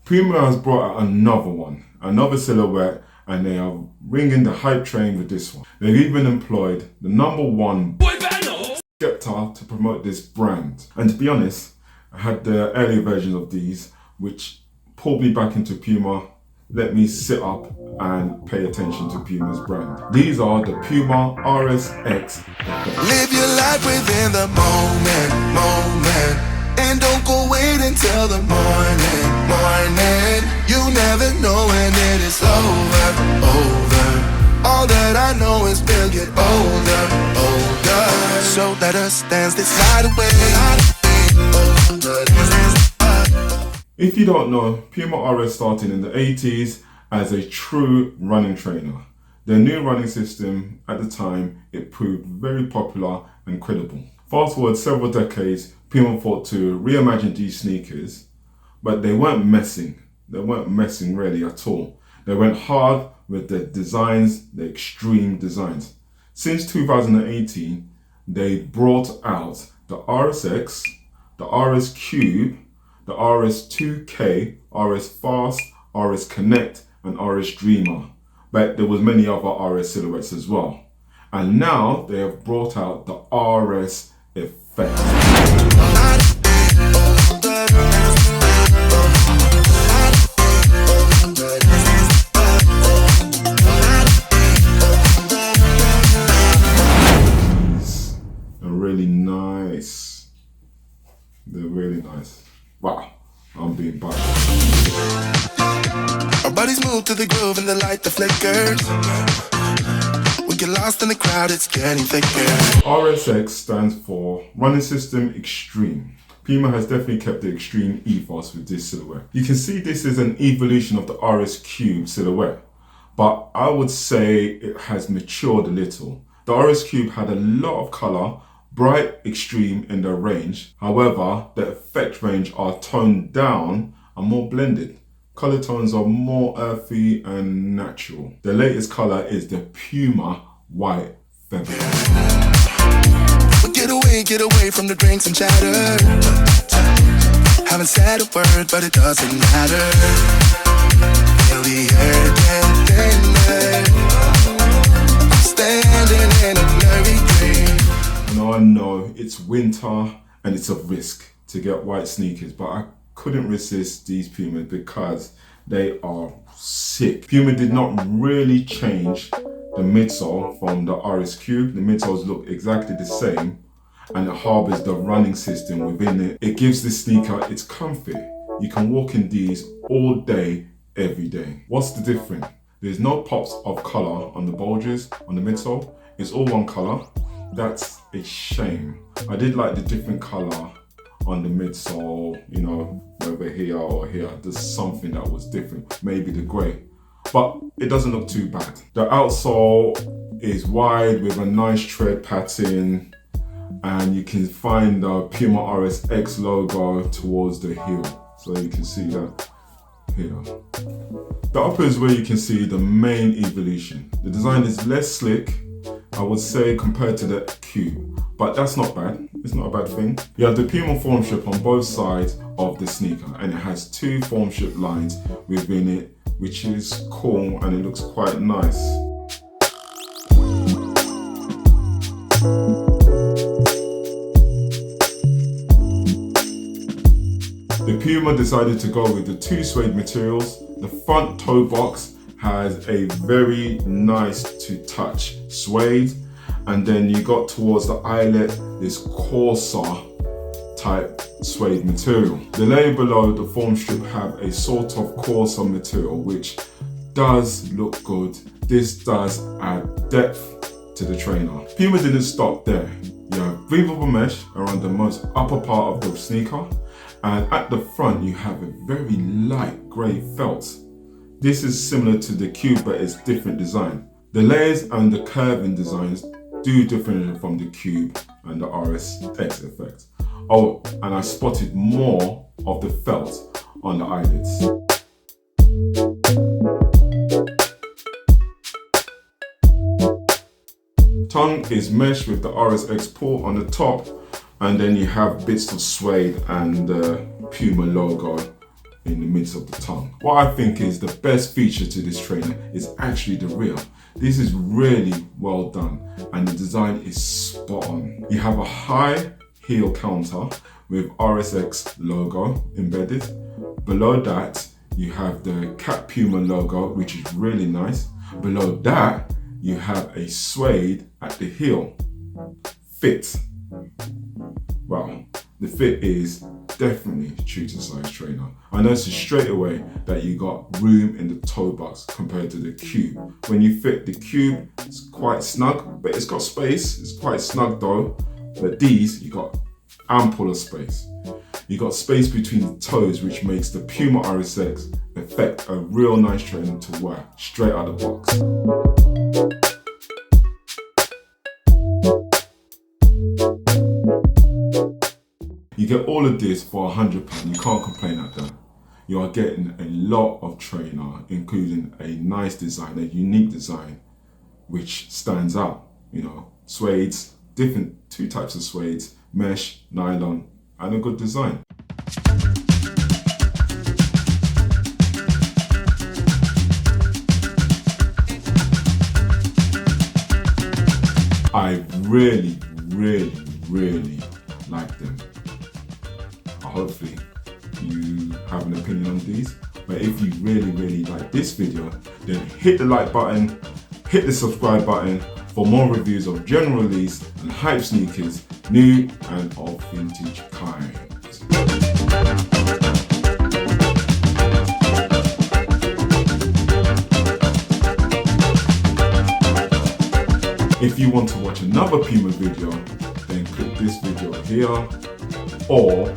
Puma has brought out another silhouette, and they are ringing the hype train with this one. They've even employed the #1 Skepta to promote this brand. And to be honest, I had the earlier versions of these, which pulled me back into Puma, let me sit up and pay attention to Puma's brand. These are the Puma RSX Efekt. Live your life within the moment, and don't go wait until the morning. You never know when it is over. All that I know is we'll get older. So let us dance this night away. If you don't know, Puma RS started in the 80s as a true running trainer. Their new running system at the time, it proved very popular and credible. Fast forward several decades, Puma thought to reimagine these sneakers, but they weren't messing. They weren't messing really at all. They went hard with the designs, the extreme designs. Since 2018, they brought out the RSX, the RS Cube, the RS2K, RS Fast, RS Connect, and RS Dreamer. But there was many other RS silhouettes as well. And now they have brought out the RS Efekt. They're really nice. Wow, I'm being biased. Our bodies move to the groove and the light that flickers. We get lost in the crowd, it's getting thicker. RSX stands for Running System Extreme. Puma has definitely kept the extreme ethos with this silhouette. You can see this is an evolution of the RS Cube silhouette, but I would say it has matured a little. The RS Cube had a lot of color, bright, extreme in their range. However, the effect range are toned down and more blended. Color tones are more earthy and natural. The latest color is the Puma White Feather. Get away from the drinks and chatter. Haven't said a word, but it doesn't matter. Feel the air get thinner. I'm standing in a blurry dream. I know it's winter and it's a risk to get white sneakers, but I couldn't resist these Pumas because they are sick. Puma did not really change the midsole from the RS Cube. The midsoles look exactly the same, and it harbors the running system within it. It gives this sneaker its comfort. You can walk in these all day, every day. What's the difference? There's no pops of color on the bulges on the midsole. It's all one color. That's a shame. I did like the different color on the midsole, you know, whether here or here. There's something that was different, maybe the grey, but it doesn't look too bad. The outsole is wide with a nice tread pattern, and you can find the Puma RSX logo towards the heel, so you can see that here. The upper is where you can see the main evolution. The design is less slick, I would say, compared to the Cube, but that's not bad. It's not a bad thing. You have the Puma form strip on both sides of the sneaker, and it has two form strip lines within it, which is cool and it looks quite nice. The Puma decided to go with the two suede materials. The front toe box has a very nice to touch suede, and then you got towards the eyelet this coarser type suede material. The layer below the form strip have a sort of coarser material which does look good. This does add depth to the trainer. Puma didn't stop there. You have breathable mesh around the most upper part of the sneaker, and at the front you have a very light grey felt. This is similar to the Cube, but it's different design. The layers and the curving designs do differently from the Cube and the RSX Efekt. Oh, and I spotted more of the felt on the eyelids. Tongue is mesh with the RSX pull on the top, and then you have bits of suede and the Puma logo in the midst of the tongue. What I think is the best feature to this trainer is actually the rear. This is really well done and the design is spot on. You have a high heel counter with RSX logo embedded. Below that, you have the Cat Puma logo, which is really nice. Below that, you have a suede at the heel. Fit. Well, the fit is definitely true to size trainer. I noticed straight away that you got room in the toe box compared to the Cube. When you fit the Cube, it's quite snug, but it's got space. It's quite snug though. But these, you got ample of space. You got space between the toes, which makes the Puma RSX Efekt a real nice trainer to wear straight out of the box. You get all of this for £100. You can't complain at that. You are getting a lot of trainer, including a nice design, a unique design, which stands out. You know, suedes, two types of suedes, mesh, nylon, and a good design. I really like them. Hopefully you have an opinion on these, but if you really like this video, then hit the like button, hit the subscribe button for more reviews of general release and hype sneakers, new and of vintage kind. If you want to watch another Puma video, then click this video here, or